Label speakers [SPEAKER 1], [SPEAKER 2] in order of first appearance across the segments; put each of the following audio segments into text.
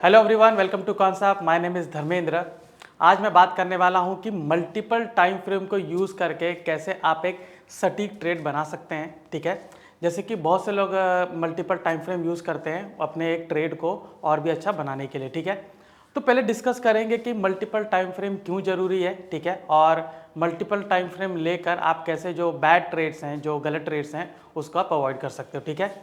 [SPEAKER 1] Hello everyone, welcome to concept. My name is Dharmendra. आज मैं बात करने वाला हूं कि मल्टीपल टाइम फ्रेम को यूज़ करके कैसे आप एक सटीक ट्रेड बना सकते हैं। ठीक है, जैसे कि बहुत से लोग मल्टीपल टाइम फ्रेम यूज़ करते हैं अपने एक ट्रेड को और भी अच्छा बनाने के लिए। ठीक है, तो पहले डिस्कस करेंगे कि मल्टीपल टाइम फ्रेम क्यों ज़रूरी है। ठीक है, और मल्टीपल टाइम फ्रेम लेकर आप कैसे जो बैड ट्रेड्स हैं, जो गलत ट्रेड्स हैं, उसको आप अवॉइड कर सकते हो। ठीक है,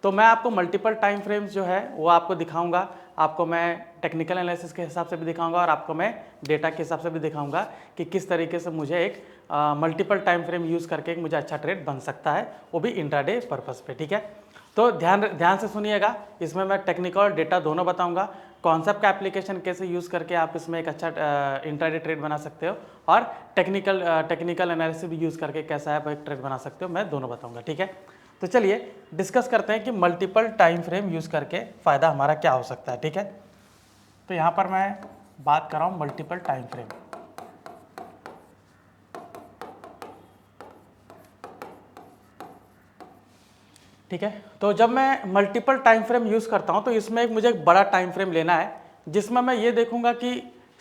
[SPEAKER 1] तो मैं आपको मल्टीपल टाइम फ्रेम्स जो है वो आपको दिखाऊंगा। आपको मैं टेक्निकल एनालिसिस के हिसाब से भी दिखाऊंगा और आपको मैं डेटा के हिसाब से भी दिखाऊंगा कि किस तरीके से मुझे एक मल्टीपल टाइम फ्रेम यूज़ करके मुझे अच्छा ट्रेड बन सकता है, वो भी इंट्राडे पर्पस पे। ठीक है, तो ध्यान से सुनिएगा। इसमें मैं टेक्निकल और डेटा दोनों बताऊंगा। कॉन्सेप्ट का एप्लीकेशन कैसे यूज़ करके आप इसमें एक अच्छा इंट्राडे ट्रेड बना सकते हो, और टेक्निकल एनालिसिस भी यूज़ करके कैसा आप एक ट्रेड बना सकते हो, मैं दोनों बताऊँगा। ठीक है, तो चलिए डिस्कस करते हैं कि मल्टीपल टाइम फ्रेम यूज़ करके फ़ायदा हमारा क्या हो सकता है। ठीक है, तो यहाँ पर मैं बात कर रहा हूँ मल्टीपल टाइम फ्रेम। ठीक है, तो जब मैं मल्टीपल टाइम फ्रेम यूज़ करता हूँ तो इसमें मुझे एक बड़ा टाइम फ्रेम लेना है, जिसमें मैं ये देखूंगा कि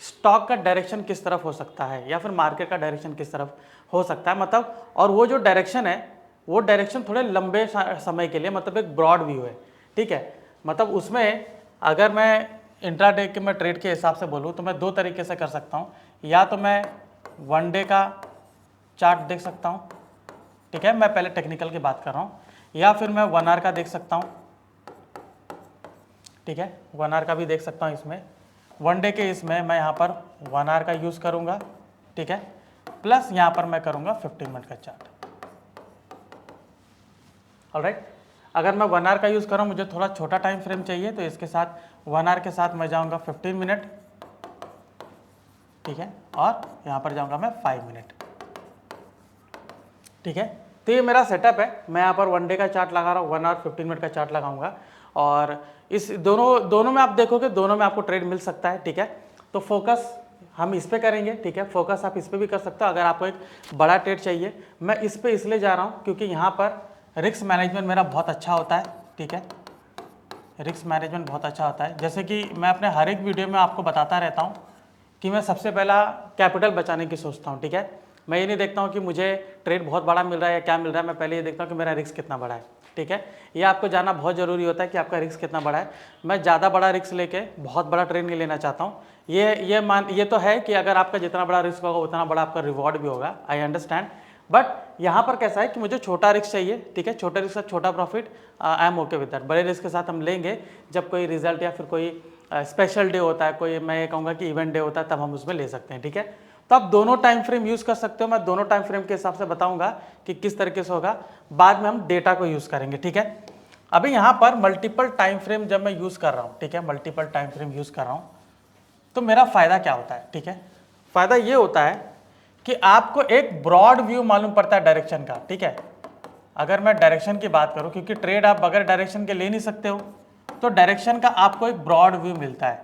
[SPEAKER 1] स्टॉक का डायरेक्शन किस तरफ हो सकता है या फिर मार्केट का डायरेक्शन किस तरफ हो सकता है, मतलब, और वो जो डायरेक्शन है वो डायरेक्शन थोड़े लंबे समय के लिए, मतलब एक ब्रॉड व्यू है। ठीक है, मतलब उसमें अगर मैं इंट्राडे के मैं ट्रेड के हिसाब से बोलूँ तो मैं दो तरीके से कर सकता हूँ। या तो मैं वन डे का चार्ट देख सकता हूँ। ठीक है, मैं पहले टेक्निकल की बात कर रहा हूँ। या फिर मैं 1 आवर का देख सकता हूँ। ठीक है, 1 आवर का भी देख सकता हूँ। इसमें वन डे के इसमें मैं यहाँ पर 1 आवर का यूज़ करूँगा। ठीक है, प्लस यहाँ पर मैं करूँगा 15 मिनट का चार्ट। ऑलराइट, अगर मैं 1 आवर का यूज़ कर रहा हूँ, मुझे थोड़ा छोटा टाइम फ्रेम चाहिए, तो इसके साथ 1 आवर के साथ मैं जाऊँगा 15 मिनट। ठीक है, और यहाँ पर जाऊँगा मैं 5 मिनट। ठीक है, तो ये मेरा सेटअप है। मैं यहाँ पर वन डे का चार्ट लगा रहा हूँ, 1 आवर 15 मिनट का चार्ट लगाऊंगा, और इस दोनों में आप देखोगे दोनों में आपको ट्रेड मिल सकता है। ठीक है, तो फोकस हम इस पे करेंगे। ठीक है, फोकस आप इस पे भी कर सकते हो अगर आपको एक बड़ा ट्रेड चाहिए। मैं इस पे इसलिए जा रहा हूँ क्योंकि यहाँ पर रिस्क मैनेजमेंट मेरा बहुत अच्छा होता है। ठीक है, रिस्क मैनेजमेंट बहुत अच्छा होता है। जैसे कि मैं अपने हर एक वीडियो में आपको बताता रहता हूँ कि मैं सबसे पहला कैपिटल बचाने की सोचता हूँ। ठीक है, मैं ये नहीं देखता हूँ कि मुझे ट्रेड बहुत बड़ा मिल रहा है या क्या मिल रहा है, मैं पहले ये देखता हूँ कि मेरा रिस्क कितना बड़ा है। ठीक है, ये आपको जानना बहुत ज़रूरी होता है कि आपका रिस्क कितना बड़ा है। मैं ज़्यादा बड़ा रिस्क लेके बहुत बड़ा ट्रेड नहीं लेना चाहता हूँ। ये तो है कि अगर आपका जितना बड़ा रिस्क होगा उतना बड़ा आपका रिवॉर्ड भी होगा, आई अंडरस्टैंड। बट यहाँ पर कैसा है कि मुझे छोटा रिस्क चाहिए। ठीक है, छोटे रिस्क का छोटा profit, I am okay with that. बड़े रिस्क के साथ हम लेंगे जब कोई रिजल्ट या फिर कोई स्पेशल डे होता है, कोई मैं ये कहूँगा कि इवेंट डे होता है, तब हम उसमें ले सकते हैं। ठीक है, तो आप दोनों टाइम फ्रेम यूज़ कर सकते हो। मैं दोनों टाइम फ्रेम के हिसाब से बताऊंगा कि किस तरीके से होगा। बाद में हम डेटा को यूज़ करेंगे। ठीक है, अभी यहाँ पर मल्टीपल टाइम फ्रेम जब मैं यूज़ कर रहा हूँ, ठीक है, मल्टीपल टाइम फ्रेम यूज़ कर रहा हूँ, तो मेरा फ़ायदा क्या होता है। ठीक है, फ़ायदा ये होता है कि आपको एक ब्रॉड व्यू मालूम पड़ता है डायरेक्शन का। ठीक है, अगर मैं डायरेक्शन की बात करूं, क्योंकि ट्रेड आप बगैर डायरेक्शन के ले नहीं सकते हो, तो डायरेक्शन का आपको एक ब्रॉड व्यू मिलता है।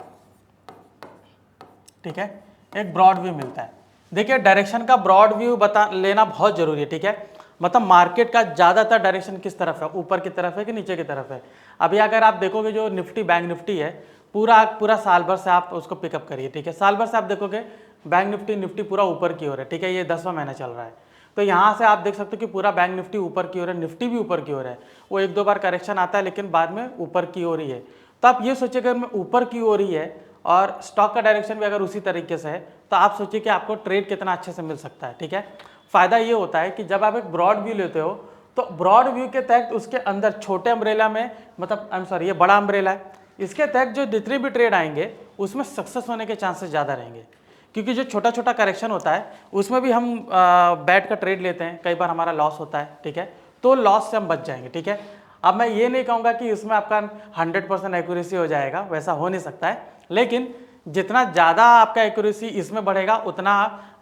[SPEAKER 1] ठीक है, एक ब्रॉड व्यू मिलता है। देखिए, डायरेक्शन का ब्रॉड व्यू लेना बहुत जरूरी है। ठीक है, मतलब मार्केट का ज़्यादातर डायरेक्शन किस तरफ है, ऊपर की तरफ है कि नीचे की तरफ है। अभी अगर आप देखोगे जो निफ्टी, बैंक निफ्टी है, पूरा साल भर से आप उसको पिकअप करिए। ठीक है, साल भर से आप देखोगे बैंक निफ्टी पूरा ऊपर की ओर है। ठीक है, ये 10वां महीना चल रहा है, तो यहाँ से आप देख सकते हो कि पूरा बैंक निफ्टी ऊपर की ओर है, निफ्टी भी ऊपर की ओर है। वो एक दो बार करेक्शन आता है लेकिन बाद में ऊपर की ओर ही है। तो आप ये सोचिए अगर मैं ऊपर की ओर ही है और स्टॉक का डायरेक्शन भी अगर उसी तरीके से है, तो आप सोचिए कि आपको ट्रेड कितना अच्छे से मिल सकता है। ठीक है, फायदा ये होता है कि जब आप एक ब्रॉड व्यू लेते हो, तो ब्रॉड व्यू के तहत उसके अंदर छोटे अम्ब्रेला में, मतलब आई एम सॉरी, ये बड़ा अम्ब्रेला है, इसके तहत जो जितने भी ट्रेड आएंगे उसमें सक्सेस होने के चांसेस ज़्यादा रहेंगे। क्योंकि जो छोटा छोटा करेक्शन होता है उसमें भी हम बैट का ट्रेड लेते हैं, कई बार हमारा लॉस होता है। ठीक है, तो लॉस से हम बच जाएंगे। ठीक है, अब मैं ये नहीं कहूँगा कि इसमें आपका 100% एक्यूरेसी हो जाएगा, वैसा हो नहीं सकता है, लेकिन जितना ज़्यादा आपका एक्यूरेसी इसमें बढ़ेगा उतना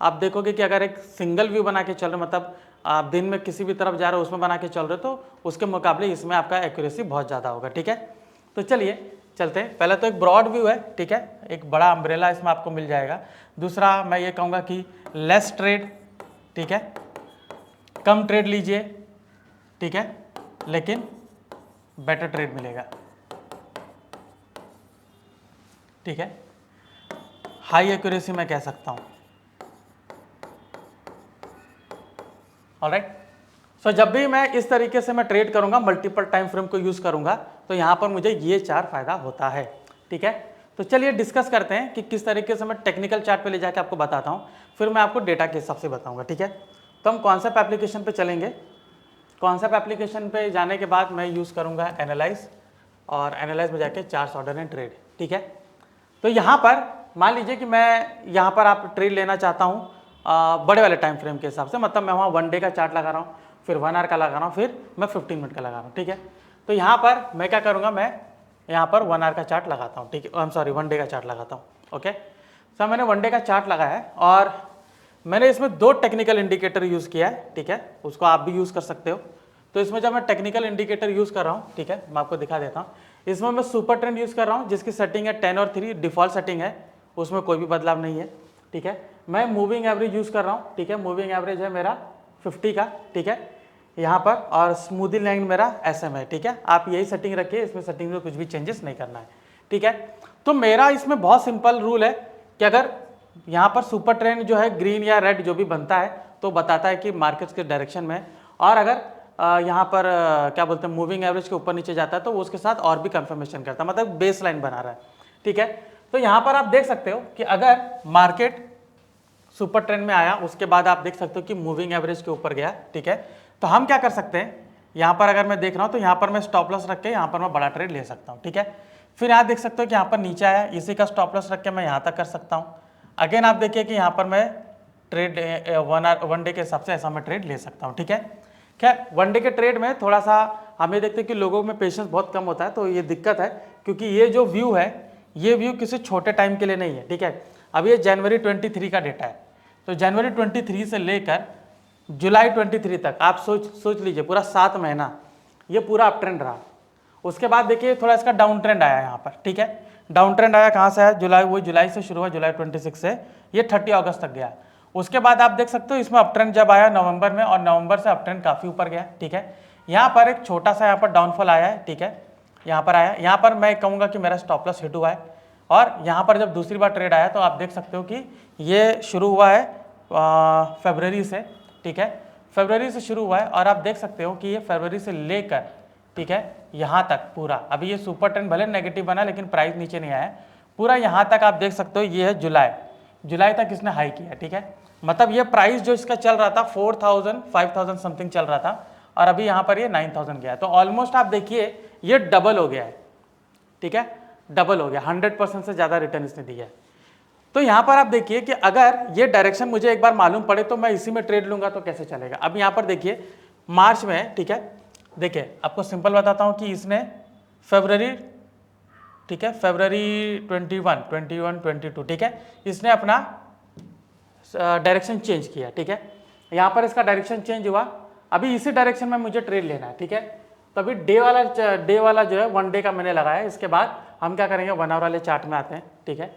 [SPEAKER 1] आप देखोगे कि अगर एक सिंगल व्यू बना के चल रहे, मतलब आप दिन में किसी भी तरफ जा रहे हो उसमें बना के चल रहे हो, तो उसके मुकाबले इसमें आपका एक्यूरेसी बहुत ज़्यादा होगा। ठीक है, तो चलिए चलते हैं। पहले तो एक ब्रॉड व्यू है। ठीक है, एक बड़ा अम्ब्रेला इसमें आपको मिल जाएगा। दूसरा मैं ये कहूँगा कि लेस ट्रेड। ठीक है, कम ट्रेड लीजिए। ठीक है, लेकिन बेटर ट्रेड मिलेगा। ठीक है, हाई एक्यूरेसी मैं कह सकता हूँ। ऑलराइट, सो जब भी मैं इस तरीके से मैं ट्रेड करूंगा, मल्टीपल टाइम फ्रेम को यूज करूंगा, तो यहाँ पर मुझे ये 4 फायदा होता है। ठीक है, तो चलिए डिस्कस करते हैं कि किस तरीके से मैं टेक्निकल चार्ट पे ले जाके आपको बताता हूँ, फिर मैं आपको डेटा के हिसाब से बताऊंगा। ठीक है, तो हम कॉन्सेप्ट एप्लीकेशन पे चलेंगे। कॉन्सेप्ट एप्लीकेशन पे जाने के बाद मैं यूज़ करूँगा एनालाइज, और एनालाइज में जाके चार्ट्स, ऑर्डर एंड ट्रेड। ठीक है, तो यहाँ पर मान लीजिए कि मैं यहाँ पर आप ट्रेड लेना चाहता हूँ बड़े वाले टाइम फ्रेम के हिसाब से, मतलब मैं वहाँ 1 डे का चार्ट लगा रहा हूँ, फिर 1 आवर का लगा रहा हूँ, फिर मैं 15 मिनट का लगा रहा हूँ। ठीक है, तो यहाँ पर मैं क्या करूँगा, मैं यहाँ पर 1 आवर का चार्ट लगाता हूँ। ठीक है, आई एम सॉरी, 1 डे का चार्ट लगाता हूँ। ओके, सो मैंने 1 डे का चार्ट लगाया है और मैंने इसमें 2 टेक्निकल इंडिकेटर यूज़ किया है। ठीक है, उसको आप भी यूज़ कर सकते हो। तो इसमें जब मैं टेक्निकल इंडिकेटर यूज़ कर रहा हूँ, ठीक है, मैं आपको दिखा देता हूँ। इसमें मैं सुपर ट्रेंड यूज़ कर रहा हूँ, जिसकी सेटिंग है 10 और 3, डिफ़ॉल्ट सेटिंग है, उसमें कोई भी बदलाव नहीं है। ठीक है, मैं मूविंग एवरेज यूज़ कर रहा हूँ। ठीक है, मूविंग एवरेज है मेरा 50 का। ठीक है, यहाँ पर, और स्मूथिंग लाइन मेरा SM है। ठीक है, आप यही सेटिंग रखिए, इसमें सेटिंग में कुछ भी चेंजेस नहीं करना है। ठीक है, तो मेरा इसमें बहुत सिंपल रूल है कि अगर यहाँ पर सुपर ट्रेंड जो है ग्रीन या रेड जो भी बनता है तो बताता है कि मार्केट्स के डायरेक्शन में, और अगर यहाँ पर क्या बोलते हैं मूविंग एवरेज के ऊपर नीचे जाता है तो वो उसके साथ और भी कंफर्मेशन करता है, मतलब बेस लाइन बना रहा है। ठीक है, तो यहाँ पर आप देख सकते हो कि अगर मार्केट सुपर ट्रेंड में आया, उसके बाद आप देख सकते हो कि मूविंग एवरेज के ऊपर गया। ठीक है, तो हम क्या कर सकते हैं, यहाँ पर अगर मैं देख रहा हूँ तो यहाँ पर मैं स्टॉप लॉस रख के यहाँ पर मैं बड़ा ट्रेड ले सकता हूँ। ठीक है, फिर यहाँ देख सकते हो कि यहाँ पर नीचे आया, इसी का स्टॉप लॉस रख के मैं यहाँ तक कर सकता हूँ। अगेन आप देखिए कि यहाँ पर मैं ट्रेड 1 डे के हिसाब से ऐसा मैं ट्रेड ले सकता हूँ। ठीक है, खैर 1 डे के ट्रेड में थोड़ा सा हम ये देखते हैं कि लोगों में पेशेंस बहुत कम होता है, तो ये दिक्कत है, क्योंकि ये जो व्यू है, ये व्यू किसी छोटे टाइम के लिए नहीं है। ठीक है, अब ये जनवरी 23 का डेटा है, तो जनवरी 23 से लेकर जुलाई 23 तक आप सोच लीजिए, पूरा 7 महीना ये पूरा अप ट्रेंड रहा। उसके बाद देखिए थोड़ा इसका डाउन ट्रेंड आया यहाँ पर। ठीक है, डाउन ट्रेंड आया कहाँ से आया, जुलाई से शुरू हुआ, जुलाई 26 से ये 30 अगस्त तक गया। उसके बाद आप देख सकते हो इसमें अप ट्रेंड जब आया नवंबर में, और नवंबर से अप ट्रेंड काफ़ी ऊपर गया। ठीक है, यहाँ पर एक छोटा सा यहाँ पर डाउनफॉल आया है। ठीक है, यहाँ पर आया, यहाँ पर मैं कहूँगा कि मेरा स्टॉप लॉस हिट हुआ है, और यहाँ पर जब दूसरी बार ट्रेड आया तो आप देख सकते हो कि ये शुरू हुआ है फरवरी से। ठीक है, फरवरी से शुरू हुआ है, और आप देख सकते हो कि ये फरवरी से लेकर, ठीक है, यहाँ तक पूरा, अभी ये सुपर ट्रेंड भले नेगेटिव बना लेकिन प्राइस नीचे नहीं आया, पूरा यहाँ तक आप देख सकते हो, ये है जुलाई तक इसने हाई किया। ठीक है, मतलब ये प्राइस जो इसका चल रहा था 4000 5000 समथिंग चल रहा था, और अभी यहाँ पर ये 9000 गया है, तो ऑलमोस्ट आप देखिए ये डबल हो गया है। ठीक है, डबल हो गया, 100% से ज़्यादा रिटर्न इसने दिया है। तो यहाँ पर आप देखिए कि अगर ये डायरेक्शन मुझे एक बार मालूम पड़े तो मैं इसी में ट्रेड लूंगा तो कैसे चलेगा। अब यहाँ पर देखिए मार्च में, ठीक है, देखिए आपको सिंपल बताता हूँ कि इसने फरवरी, ठीक है, फरवरी 21, 22, ठीक है, इसने अपना डायरेक्शन चेंज किया। ठीक है, यहाँ पर इसका डायरेक्शन चेंज हुआ, अभी इसी डायरेक्शन में मुझे ट्रेड लेना है। ठीक है, तो अभी डे वाला जो है 1 डे का मैंने लगाया। इसके बाद हम क्या करेंगे, 1 आवर वाले चार्ट में आते हैं। ठीक है,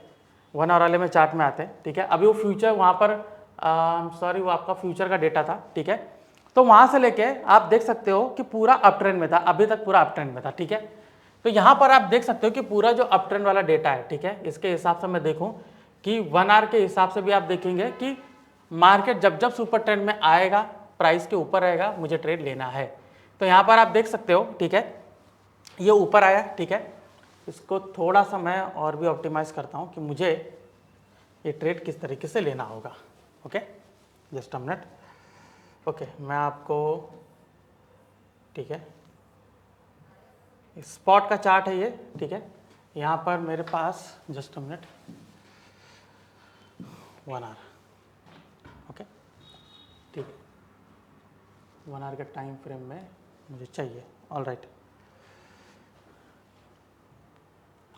[SPEAKER 1] 1 आवर वाले में चार्ट में आते हैं। ठीक है, अभी वो फ्यूचर वहाँ पर सॉरी वो आपका फ्यूचर का डेटा था। ठीक है, तो वहाँ से लेके आप देख सकते हो कि पूरा अप ट्रेंड में था, अभी तक पूरा अप ट्रेंड में था। ठीक है, तो यहाँ पर आप देख सकते हो कि पूरा जो अप ट्रेंड वाला डेटा है, ठीक है, इसके हिसाब से मैं देखूँ कि 1 आवर के हिसाब से भी आप देखेंगे कि मार्केट जब जब सुपर ट्रेंड में आएगा, प्राइस के ऊपर रहेगा, मुझे ट्रेड लेना है। तो यहाँ पर आप देख सकते हो, ठीक है, ये ऊपर आया। ठीक है, इसको थोड़ा सा मैं और भी ऑप्टिमाइज करता हूँ कि मुझे ये ट्रेड किस तरीके से लेना होगा। Okay, just a minute. Okay, मैं आपको, ठीक है, स्पॉट का चार्ट है ये। ठीक है, यहाँ पर मेरे पास just a minute, 1 hour, okay, ठीक है, 1 आवर के टाइम फ्रेम में मुझे चाहिए। ऑल राइट,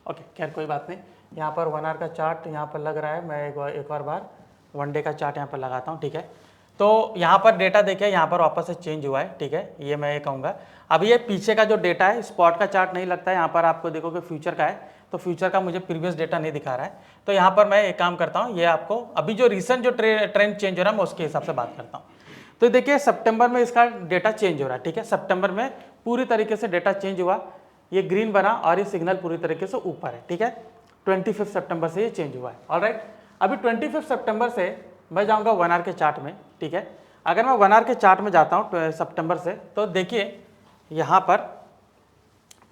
[SPEAKER 1] ओके, खैर कोई बात नहीं। यहाँ पर 1 आवर का चार्ट यहाँ पर लग रहा है, मैं एक बार 1 डे का चार्ट यहाँ पर लगाता हूँ। ठीक है, तो यहाँ पर डेटा देखिए, यहाँ पर वापस से चेंज हुआ है। ठीक है, ये मैं ये कहूँगा। अब ये पीछे का जो डेटा है, स्पॉट का चार्ट नहीं लगता है, यहाँ पर आपको देखो कि फ्यूचर का है, तो फ्यूचर का मुझे प्रीवियस डेटा नहीं दिखा रहा है। तो यहाँ पर मैं एक काम करता हूँ, ये आपको अभी जो रिसेंट जो ट्रेंड चेंज हो रहा है मैं उसके हिसाब से बात करता हूँ। तो देखिए सितंबर में इसका डेटा चेंज हो रहा है। ठीक है, सितंबर में पूरी तरीके से डेटा चेंज हुआ, ये ग्रीन बना और ये सिग्नल पूरी तरीके से ऊपर है। ठीक है, 25 सितंबर से ये चेंज हुआ है। ऑलराइट, अभी 25 सितंबर से मैं जाऊंगा 1 आवर के चार्ट में, ठीक है। अगर मैं 1 आवर के चार्ट में जाता हूँ सितंबर से, तो देखिए यहाँ पर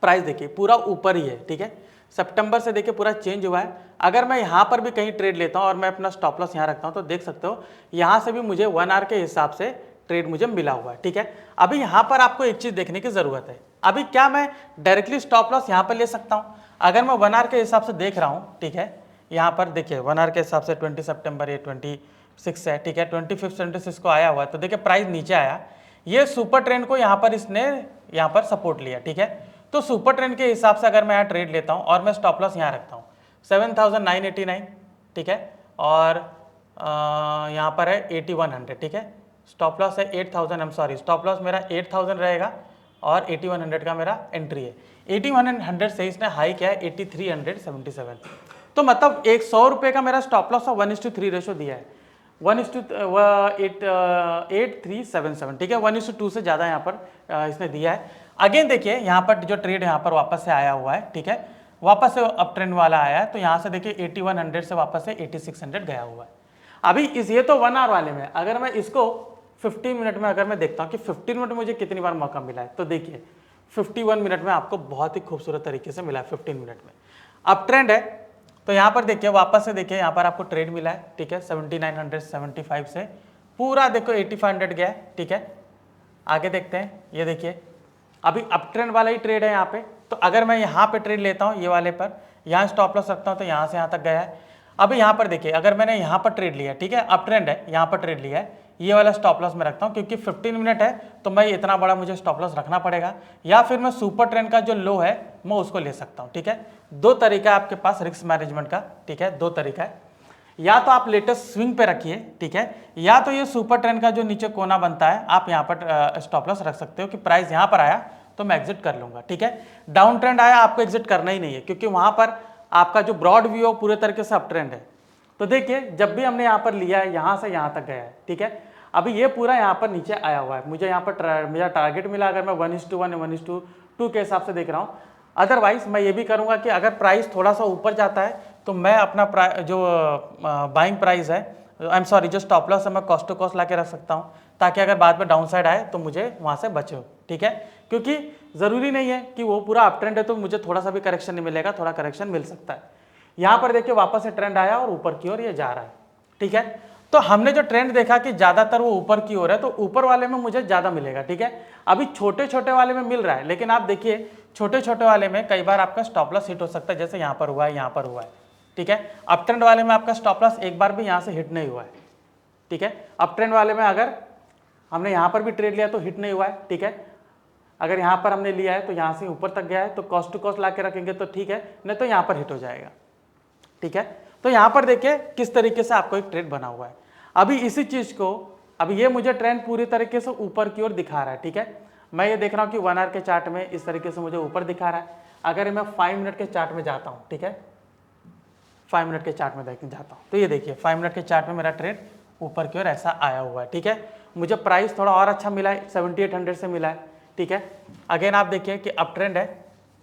[SPEAKER 1] प्राइस देखिए पूरा ऊपर ही है, ठीक है। सितंबर से देखिए पूरा चेंज हुआ है। अगर मैं यहाँ पर भी कहीं ट्रेड लेता हूँ और मैं अपना स्टॉप लॉस यहाँ रखता हूँ, तो देख सकते हो यहाँ से भी मुझे 1 आवर के हिसाब से ट्रेड मुझे मिला हुआ है, ठीक है। अभी यहाँ पर आपको एक चीज़ देखने की ज़रूरत है, अभी क्या मैं डायरेक्टली स्टॉप लॉस यहाँ पर ले सकता हूँ? अगर मैं 1 आवर के हिसाब से देख रहा हूँ, ठीक है, यहाँ पर देखिए 1 आवर के हिसाब से 20 सितंबर ये 26 है, ठीक है, 25 26 को आया हुआ है, तो देखिए प्राइस नीचे आया, ये सुपर ट्रेंड को यहाँ पर इसने यहाँ पर सपोर्ट लिया, ठीक है। तो सुपर ट्रेंड के हिसाब से अगर मैं यहाँ ट्रेड लेता हूँ और मैं स्टॉप लॉस यहाँ रखता हूँ 7989, ठीक है, और यहाँ पर है 8100, ठीक है, स्टॉप लॉस है 8000, I am sorry, stop loss मेरा 8000 रहेगा और 8100 का मेरा एंट्री है। 8100 से इसने हाई किया है 8377, तो मतलब 100 रुपये का मेरा स्टॉप लॉस और 1:3 रेशो दिया है, 8377, ठीक है, 1:2 से ज़्यादा यहाँ पर इसने दिया है। अगेन देखिए यहाँ पर जो ट्रेड यहाँ पर वापस से आया हुआ है, ठीक है, वापस से अप ट्रेंड वाला आया है, तो यहाँ से देखिए 8100 से वापस से 8600 गया हुआ है। अभी इस ये तो 1 आवर वाले में, अगर मैं इसको 15 मिनट में अगर मैं देखता हूँ कि 15 मिनट में मुझे कितनी बार मौका मिला है, तो देखिए 51 मिनट में आपको बहुत ही खूबसूरत तरीके से मिला है। 15 मिनट में अप ट्रेंड है, तो यहाँ पर देखिए वापस से देखिए यहाँ पर आपको ट्रेड मिला है, ठीक है, 7975 से पूरा देखो 8500 गया है, ठीक है। आगे देखते हैं, ये देखिए अभी अप ट्रेंड वाला ही ट्रेड है यहाँ पे, तो अगर मैं यहाँ पे ट्रेड लेता हूँ ये वाले पर, यहाँ स्टॉप लॉस रखता हूँ, तो यहाँ से यहाँ तक गया है। अभी यहाँ पर देखिए अगर मैंने यहाँ पर ट्रेड लिया, ठीक है, अप ट्रेंड है, यहाँ पर ट्रेड लिया है, ये वाला स्टॉप लॉस मैं रखता हूँ क्योंकि 15 मिनट है, तो मैं इतना बड़ा मुझे स्टॉप लॉस रखना पड़ेगा, या फिर मैं सुपर ट्रेंड का जो लो है मैं उसको ले सकता हूँ, ठीक है। दो तरीका है आपके पास रिस्क मैनेजमेंट का, ठीक है, दो तरीका है, या तो आप लेटेस्ट स्विंग पे रखिए, ठीक है, या तो ये सुपर ट्रेंड का जो नीचे कोना बनता है आप यहाँ पर स्टॉप लॉस रख सकते हो कि प्राइस यहाँ पर आया तो मैं एग्जिट कर लूंगा, ठीक है। डाउन ट्रेंड आया आपको एग्जिट करना ही नहीं है, क्योंकि वहां पर आपका जो ब्रॉड व्यू पूरे तरीके से अप ट्रेंड है। तो देखिए जब भी हमने यहाँ पर लिया है यहाँ से यहाँ तक गया है, ठीक है। अभी ये पूरा यहाँ पर नीचे आया हुआ है, मुझे यहाँ पर मेरा टारगेट मिला, अगर मैं 1:1 1:2 के हिसाब से देख रहा हूँ। अदरवाइज मैं ये भी करूँगा कि अगर प्राइस थोड़ा सा ऊपर जाता है तो मैं अपना जो बाइंग प्राइस है, आई एम सॉरी, जो स्टॉप लॉस है मैं कॉस्ट टू कॉस्ट ला के रख सकता हूँ, ताकि अगर बाद में डाउन साइड आए तो मुझे वहाँ से बचे हो, ठीक है। क्योंकि ज़रूरी नहीं है कि वो पूरा अप ट्रेंड है तो मुझे थोड़ा सा भी करेक्शन नहीं मिलेगा, थोड़ा करेक्शन मिल सकता है। यहाँ पर देखिए वापस से ट्रेंड आया और ऊपर की ओर ये जा रहा है, ठीक है। तो हमने जो ट्रेंड देखा कि ज़्यादातर वो ऊपर की ओर है, तो ऊपर वाले में मुझे ज़्यादा मिलेगा, ठीक है। अभी छोटे छोटे वाले में मिल रहा है, लेकिन आप देखिए छोटे छोटे वाले में कई बार आपका स्टॉप लॉस हिट हो सकता है, जैसे यहाँ पर हुआ है, यहाँ पर हुआ है, ठीक है। अप ट्रेंड वाले में आपका स्टॉप लॉस एक बार भी यहाँ से हिट नहीं हुआ है, ठीक है। अप ट्रेंड वाले में अगर हमने यहाँ पर भी ट्रेड लिया तो हिट नहीं हुआ है, ठीक है। अगर यहाँ पर हमने लिया है तो यहाँ से ऊपर तक गया है, तो कॉस्ट टू कॉस्ट ला के रखेंगे तो ठीक है, नहीं तो यहाँ पर हिट हो जाएगा, ठीक है। तो यहाँ पर देखिए किस तरीके से आपको एक ट्रेड बना हुआ है। अभी इसी चीज़ को, अभी ये मुझे ट्रेंड पूरी तरीके से ऊपर की ओर दिखा रहा है, ठीक है। मैं ये देख रहा हूँ कि 1 आवर के चार्ट में इस तरीके से मुझे ऊपर दिखा रहा है। अगर मैं 5 मिनट के चार्ट में जाता हूँ, ठीक है, 5 मिनट के चार्ट में जाता हूँ, तो ये देखिए 5 मिनट के चार्ट में मेरा ट्रेड ऊपर की ओर ऐसा आया हुआ है, ठीक है। मुझे प्राइस थोड़ा और अच्छा मिला है, 7800 से मिला है, ठीक है। अगेन आप देखिए कि अप ट्रेंड है,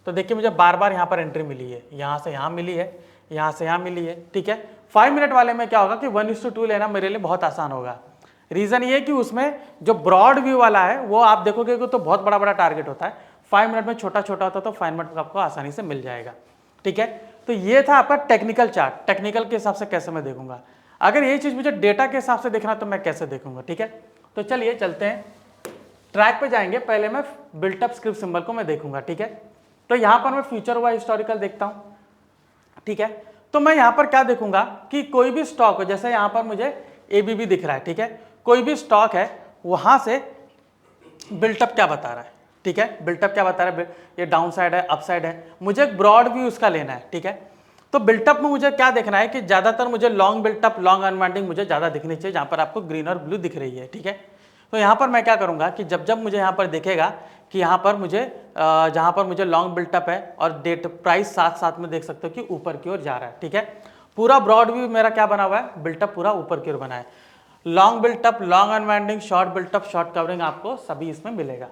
[SPEAKER 1] तो देखिए मुझे बार बार यहाँ पर एंट्री मिली है, यहाँ से यहाँ मिली है, यहाँ से यहाँ मिली है, ठीक है। 5 मिनट वाले में क्या होगा कि 1:2 लेना मेरे लिए बहुत आसान होगा। रीज़न ये कि उसमें जो ब्रॉड व्यू वाला है वो आप देखोगे कि तो बहुत बड़ा बड़ा टारगेट होता है, 5 मिनट में छोटा छोटा होता है, तो 5 मिनट में आपको आसानी से मिल जाएगा, ठीक है। तो ये था आपका टेक्निकल चार्ट, टेक्निकल के हिसाब से कैसे मैं देखूंगा। अगर ये चीज़ मुझे डेटा के हिसाब से देखना तो मैं कैसे देखूंगा, ठीक है। तो चलिए चलते हैं, ट्रैक पे जाएंगे। पहले मैं बिल्टअप स्क्रिप्ट सिंबल को मैं देखूंगा, ठीक है। तो यहाँ पर मैं फ्यूचर हुआ हिस्टोरिकल देखता हूँ, ठीक है। तो मैं यहाँ पर क्या देखूंगा कि कोई भी स्टॉक हो, जैसे यहाँ पर मुझे ABB दिख रहा है, ठीक है, कोई भी स्टॉक है वहाँ से बिल्टअप क्या बता रहा है, ठीक है, बिल्टअप क्या बता रहा है, ये डाउन साइड है, अप साइड है, मुझे एक ब्रॉड व्यू उसका लेना है, ठीक है। तो बिल्टअप में मुझे क्या देखना है कि ज़्यादातर मुझे लॉन्ग बिल्टअप, लॉन्ग अनवाइंडिंग मुझे ज़्यादा दिखनी चाहिए, जहाँ पर आपको ग्रीन और ब्लू दिख रही है, ठीक है। तो यहाँ पर मैं क्या करूँगा कि जब जब मुझे यहाँ पर दिखेगा कि यहाँ पर मुझे जहाँ पर मुझे लॉन्ग बिल्टअप है और डेट प्राइस साथ साथ में देख सकते हो कि ऊपर की ओर जा रहा है, ठीक है। पूरा ब्रॉड व्यू मेरा क्या बना हुआ है, बिल्टअप पूरा ऊपर की ओर बना है। Long built up, long unwinding, short built up, short covering आपको सभी इसमें मिलेगा,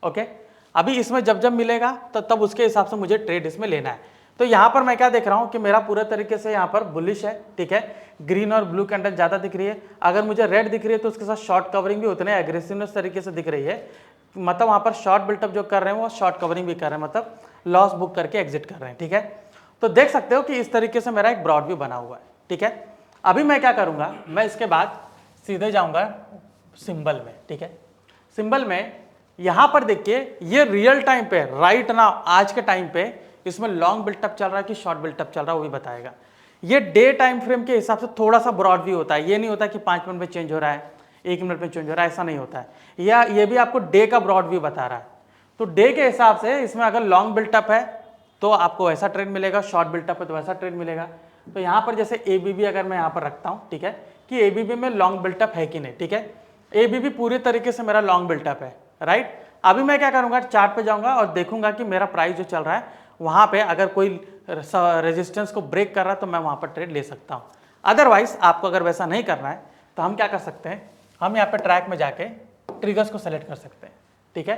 [SPEAKER 1] ओके। अभी इसमें जब जब मिलेगा तो तब उसके हिसाब से मुझे ट्रेड इसमें लेना है। तो यहाँ पर मैं क्या देख रहा हूँ कि मेरा पूरे तरीके से यहाँ पर बुलिश है, ठीक है। ग्रीन और ब्लू कैंडल ज़्यादा दिख रही है। अगर मुझे रेड दिख रही है तो उसके साथ शॉर्ट कवरिंग भी उतने एग्रेसिवनेस तरीके से दिख रही है, मतलब वहाँ पर शॉर्ट बिल्टअप जो कर रहे हैं वो शॉर्ट कवरिंग भी कर रहे हैं, मतलब लॉस बुक करके एग्जिट कर रहे हैं, ठीक है। तो देख सकते हो कि इस तरीके से मेरा एक ब्रॉड व्यू बना हुआ है, ठीक है। अभी मैं क्या करूँगा, मैं इसके बाद सीधे जाऊँगा सिंबल में, ठीक है। सिंबल में यहाँ पर देखिए ये रियल टाइम पे राइट नाउ आज के टाइम पे इसमें लॉन्ग बिल्टअप चल रहा है कि शॉर्ट बिल्टअप चल रहा है वो भी बताएगा। ये डे टाइम फ्रेम के हिसाब से थोड़ा सा ब्रॉड व्यू होता है, ये नहीं होता कि 5 मिनट में चेंज हो रहा है, 1 मिनट में चेंज हो रहा है, ऐसा नहीं होता है। या ये भी आपको डे का ब्रॉड व्यू बता रहा है। तो डे के हिसाब से इसमें अगर लॉन्ग बिल्टअप है तो आपको ऐसा ट्रेड मिलेगा, शॉर्ट बिल्टअप है तो वैसा ट्रेड मिलेगा। तो यहाँ पर जैसे एबीबी अगर मैं यहाँ पर रखता हूँ, ठीक है, कि एबीबी में लॉन्ग बिल्टअप है कि नहीं, ठीक है। एबीबी पूरे तरीके से मेरा लॉन्ग बिल्टअप है, राइट। अभी मैं क्या करूँगा, चार्ट पे जाऊँगा और देखूंगा कि मेरा प्राइस जो चल रहा है वहाँ पे अगर कोई रेजिस्टेंस को ब्रेक कर रहा है तो मैं वहाँ पर ट्रेड ले सकता हूँ। अदरवाइज आपको अगर वैसा नहीं करना है तो हम क्या कर सकते हैं, हम यहाँ पे ट्रैक में जाके ट्रिगर्स को सेलेक्ट कर सकते हैं, ठीक है।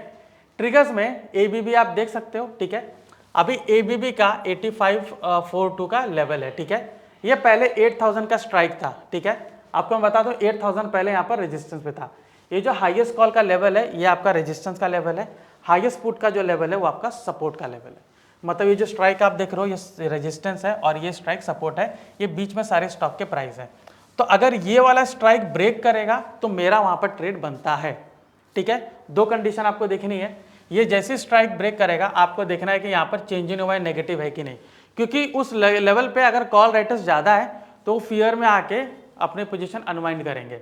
[SPEAKER 1] ट्रिगर्स में एबीबी आप देख सकते हो, ठीक है। अभी एबीबी का 8542 का लेवल है, ठीक है। ये पहले 8000 का स्ट्राइक था, ठीक है। आपको मैं बता दूं 8000 पहले यहाँ पर रेजिस्टेंस पे था। ये जो हाईएस्ट कॉल का लेवल है ये आपका रेजिस्टेंस का लेवल है, हाईएस्ट पुट का जो लेवल है वो आपका सपोर्ट का लेवल है। मतलब ये जो स्ट्राइक आप देख रहे हो ये रेजिस्टेंस है और ये स्ट्राइक सपोर्ट है, ये बीच में सारे स्टॉक के प्राइस है। तो अगर ये वाला स्ट्राइक ब्रेक करेगा तो मेरा वहाँ पर ट्रेड बनता है, ठीक है। दो कंडीशन आपको देखनी है, ये जैसे स्ट्राइक ब्रेक करेगा आपको देखना है कि यहाँ पर चेंज इन हुआ है नेगेटिव है कि नहीं, क्योंकि उस लेवल पे अगर कॉल राइटर्स ज़्यादा है तो फियर में आके अपने पोजीशन अनवाइंड करेंगे,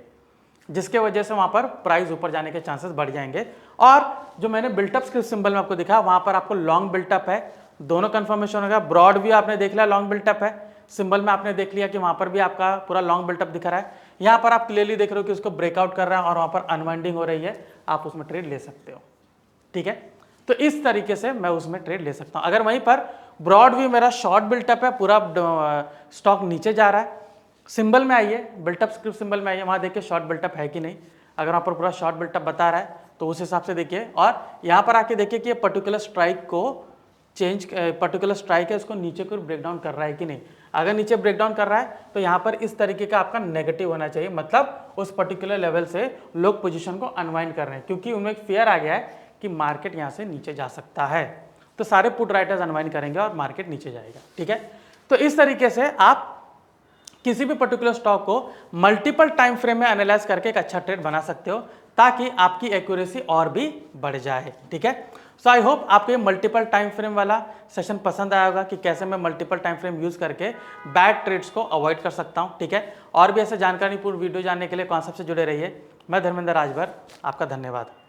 [SPEAKER 1] जिसके वजह से वहाँ पर प्राइस ऊपर जाने के चांसेस बढ़ जाएंगे। और जो मैंने बिल्टअप स्क्रिप्ट सिंबल में आपको दिखा वहाँ पर आपको लॉन्ग बिल्टअप है, दोनों कंफर्मेशन होगा। ब्रॉड व्यू आपने देख लिया, लॉन्ग बिल्टअप है, सिंबल में आपने देख लिया कि वहाँ पर भी आपका पूरा लॉन्ग बिल्टअप दिख रहा है। यहाँ पर आप क्लियरली देख रहे हो कि उसको ब्रेकआउट कर रहा है और वहाँ पर अनवाइंडिंग हो रही है, आप उसमें ट्रेड ले सकते हो, ठीक है। तो इस तरीके से मैं उसमें ट्रेड ले सकता हूं। अगर वहीं पर ब्रॉड व्यू मेरा शॉर्ट बिल्टअप है, पूरा स्टॉक नीचे जा रहा है, सिंबल में आइए, बिल्टअप स्क्रिप्ट सिंबल में आइए, वहां देखिए शॉर्ट बिल्टअप है कि नहीं। अगर वहां पर पूरा शॉर्ट बिल्टअप बता रहा है तो उस हिसाब से देखिए, और यहाँ पर आके देखिए कि ये पर्टिकुलर स्ट्राइक को पर्टिकुलर स्ट्राइक है उसको नीचे को ब्रेकडाउन कर रहा है कि नहीं। अगर नीचे ब्रेकडाउन कर रहा है तो यहाँ पर इस तरीके का आपका नेगेटिव होना चाहिए, मतलब उस पर्टिकुलर लेवल से लोग पोजीशन को अनवाइंड कर रहे हैं, क्योंकि उनमें एक फियर आ गया है कि मार्केट यहाँ से नीचे जा सकता है। तो सारे पुट राइटर्स अनवाइंड करेंगे और मार्केट नीचे जाएगा, ठीक है। तो इस तरीके से आप किसी भी पर्टिकुलर स्टॉक को मल्टीपल टाइम फ्रेम में एनालाइज करके एक अच्छा ट्रेड बना सकते हो, ताकि आपकी एक्यूरेसी और भी बढ़ जाए, ठीक है। सो आई होप आपको ये मल्टीपल टाइम फ्रेम वाला सेशन पसंद आया होगा कि कैसे मैं मल्टीपल टाइम फ्रेम यूज करके बैड ट्रेड्स को अवॉइड कर सकता हूं, ठीक है। और भी ऐसे जानकारीपूर्ण वीडियो जानने के लिए कॉन्सेप्ट से जुड़े रहिए। मैं धर्मेंद्र राजभर, आपका धन्यवाद।